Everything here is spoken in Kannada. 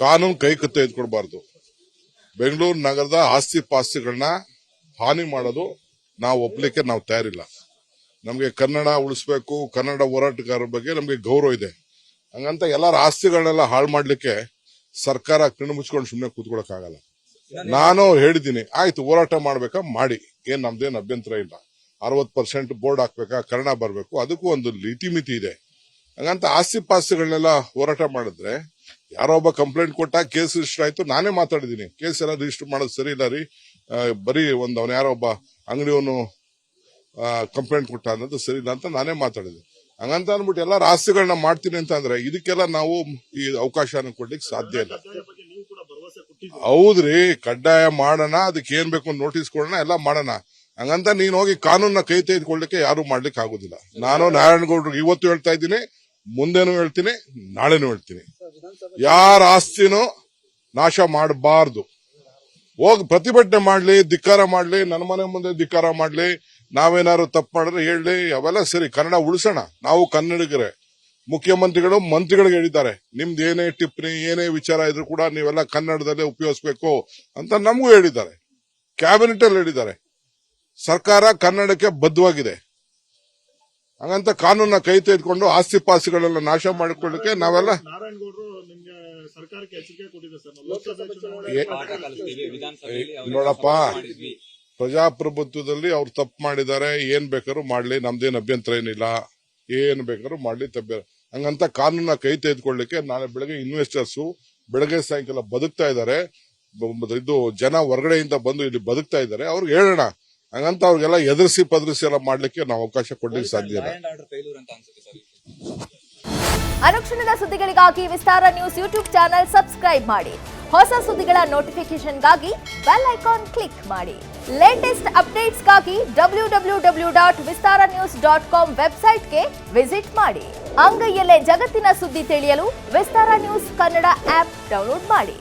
ಕಾನೂನು ಕೈ ತೆಗೆದುಕೊಡಬಾರ್ದು. ಬೆಂಗಳೂರು ನಗರದ ಆಸ್ತಿ ಪಾಸ್ತಿಗಳನ್ನ ಹಾನಿ ಮಾಡೋದು ನಾವು ಒಪ್ಲಿಕ್ಕೆ ನಾವು ತಯಾರಿಲ್ಲ. ನಮಗೆ ಕನ್ನಡ ಉಳಿಸಬೇಕು, ಕನ್ನಡ ಹೋರಾಟಗಾರರ ಬಗ್ಗೆ ನಮಗೆ ಗೌರವ ಇದೆ. ಹಂಗಂತ ಎಲ್ಲರ ಆಸ್ತಿಗಳನ್ನೆಲ್ಲ ಹಾಳು ಮಾಡ್ಲಿಕ್ಕೆ ಸರ್ಕಾರ ಕಣ್ಣು ಮುಚ್ಕೊಂಡು ಸುಮ್ಮನೆ ಕೂತ್ಕೊಳ್ಳೋಕ್ಕಾಗಲ್ಲ. ನಾನು ಹೇಳಿದ್ದೀನಿ, ಆಯ್ತು ಹೋರಾಟ ಮಾಡ್ಬೇಕಾ ಮಾಡಿ, ಏನ್ ನಮ್ದೇನು ಅಭ್ಯಂತರ ಇಲ್ಲ. 60% ಬೋರ್ಡ್ ಹಾಕ್ಬೇಕಾ, ಕನ್ನಡ ಬರಬೇಕು, ಅದಕ್ಕೂ ಒಂದು ಇತಿಮಿತಿ ಇದೆ. ಹಂಗಂತ ಆಸ್ತಿ ಪಾಸ್ತಿಗಳನ್ನೆಲ್ಲ ಹೋರಾಟ ಮಾಡಿದ್ರೆ ಯಾರೋ ಒಬ್ಬ ಕಂಪ್ಲೇಂಟ್ ಕೊಟ್ಟ, ಕೇಸ್ ರಿಜಿಸ್ಟರ್ ಆಯ್ತು. ನಾನೇ ಮಾತಾಡಿದ್ದೀನಿ, ಕೇಸ್ ಎಲ್ಲ ರಿಜಿಸ್ಟರ್ ಮಾಡೋದು ಸರಿ ಇಲ್ಲ ರೀ, ಬರೀ ಅವನು ಯಾರೋ ಒಬ್ಬ ಅಂಗಡಿಯವನು ಕಂಪ್ಲೇಂಟ್ ಕೊಟ್ಟ ಅನ್ನೋದು ಸರಿ ಇಲ್ಲ ಅಂತ ನಾನೇ ಮಾತಾಡಿದೆ. ಹಂಗಂತ ಅಂದ್ಬಿಟ್ಟು ಎಲ್ಲರ ಆಸ್ತಿಗಳನ್ನ ಮಾಡ್ತೀನಿ ಅಂತ ಅಂದ್ರೆ ಇದಕ್ಕೆಲ್ಲ ನಾವು ಈ ಅವಕಾಶನ ಕೊಡ್ಲಿಕ್ಕೆ ಸಾಧ್ಯ ಇಲ್ಲ. ಹೌದ್ರಿ, ಕಡ್ಡಾಯ ಮಾಡೋಣ, ಅದಕ್ಕೆ ಏನ್ ಬೇಕು ನೋಟಿಸ್ ಕೊಡೋಣ, ಎಲ್ಲ ಮಾಡೋಣ. ಹಂಗಂತ ನೀನ್ ಹೋಗಿ ಕಾನೂನ ಕೈ ತೆಗೆದುಕೊಳ್ಳಿಕ್ಕೆ ಯಾರು ಮಾಡ್ಲಿಕ್ಕೆ ಆಗುದಿಲ್ಲ. ನಾನು ನಾರಾಯಣಗೌಡ್ರಿಗೆ ಇವತ್ತು ಹೇಳ್ತಾ ಇದ್ದೀನಿ, ಮುಂದೆನೂ ಹೇಳ್ತೀನಿ, ನಾಳೆನೂ ಹೇಳ್ತೀನಿ, ಯಾರ ಆಸ್ತಿನೂ ನಾಶ ಮಾಡಬಾರ್ದು. ಹೋಗಿ ಪ್ರತಿಭಟನೆ ಮಾಡ್ಲಿ, ಧಿಕ್ಕಾರ ಮಾಡ್ಲಿ, ನನ್ನ ಮನೆ ಮುಂದೆ ಧಿಕ್ಕಾರ ಮಾಡ್ಲಿ, ನಾವೇನಾದ್ರು ತಪ್ಪು ಮಾಡಿದ್ರೆ ಹೇಳಿ, ಅವೆಲ್ಲ ಸರಿ. ಕನ್ನಡ ಉಳಿಸೋಣ. ನಾವು ಕನ್ನಡಿಗರೇ. ಮುಖ್ಯಮಂತ್ರಿಗಳು ಮಂತ್ರಿಗಳಿಗೆ ಹೇಳಿದ್ದಾರೆ, ನಿಮ್ದು ಏನೇ ಟಿಪ್ಪಣಿ, ಏನೇ ವಿಚಾರ ಇದ್ರು ಕೂಡ ನೀವೆಲ್ಲ ಕನ್ನಡದಲ್ಲೇ ಉಪಯೋಗಿಸಬೇಕು ಅಂತ ನಮಗೂ ಹೇಳಿದ್ದಾರೆ. ಕ್ಯಾಬಿನೆಟ್ ಅಲ್ಲಿ ಹೇಳಿದ್ದಾರೆ. ಸರ್ಕಾರ ಕನ್ನಡಕ್ಕೆ ಬದ್ಧವಾಗಿದೆ. ಹಾಗಂತ ಕಾನೂನ ಕೈ ತೆಗೆದುಕೊಂಡು ಆಸ್ತಿ ಪಾಸ್ತಿಗಳೆಲ್ಲ ನಾಶ ಮಾಡಿಕೊಳ್ಳಕ್ಕೆ ನಾವೆಲ್ಲ ನೋಡಪ್ಪ, ಪ್ರಜಾಪ್ರಭುತ್ವದಲ್ಲಿ ಅವ್ರು ತಪ್ಪು ಮಾಡಿದ್ದಾರೆ, ಏನ್ ಬೇಕಾದ್ರೂ ಮಾಡ್ಲಿ, ನಮ್ದೇನು ಅಭ್ಯಂತರ ಏನಿಲ್ಲ, ಏನ್ ಬೇಕಾದ್ರೂ ಮಾಡ್ಲಿ, ಹಂಗಂತ ಕಾನೂನ ಕೈ ತೆಗೆದುಕೊಳ್ಳಿಕ್ಕೆ ನಾಳೆ ಬೆಳಗ್ಗೆ ಇನ್ವೆಸ್ಟರ್ಸ್ ಬೆಳಗ್ಗೆ ಸಾಯಂಕಾಲ ಬದುಕ್ತಾ ಇದ್ದಾರೆ. ಇದು ಜನ ಹೊರಗಡೆಯಿಂದ ಬಂದು ಇಲ್ಲಿ ಬದುಕ್ತಾ ಇದ್ದಾರೆ, ಅವ್ರಿಗೆ ಹೇಳೋಣ. ಹಂಗಂತ ಅವ್ರಿಗೆಲ್ಲ ಎದುರಿಸಿ ಪದರಿಸಿ ಎಲ್ಲ ಮಾಡ್ಲಿಕ್ಕೆ ನಾವು ಅವಕಾಶ ಕೊಡ್ಲಿಕ್ಕೆ ಸಾಧ್ಯ ಇಲ್ಲ. ಅನುಕ್ಷಣದ ಸುದ್ದಿಗಳಿಗಾಗಿ ವಿಸ್ತಾರ ನ್ಯೂಸ್ ಯೂಟ್ಯೂಬ್ ಚಾನೆಲ್ ಸಬ್ಸ್ಕ್ರೈಬ್ ಮಾಡಿ. ಹೊಸ ಸುದ್ದಿಗಳ ನೋಟಿಫಿಕೇಶನ್ಗಾಗಿ ಬೆಲ್ ಐಕಾನ್ ಕ್ಲಿಕ್ ಮಾಡಿ. ಲೇಟೆಸ್ಟ್ ಅಪ್ಡೇಟ್ಸ್ಗಾಗಿ www.vistaranews.com ವೆಬ್ಸೈಟ್ಗೆ ವಿಸಿಟ್ ಮಾಡಿ. ಅಂಗೈಯಲ್ಲೇ ಜಗತ್ತಿನ ಸುದ್ದಿ ತಿಳಿಯಲು ವಿಸ್ತಾರ ನ್ಯೂಸ್ ಕನ್ನಡ ಆಪ್ ಡೌನ್ಲೋಡ್ ಮಾಡಿ.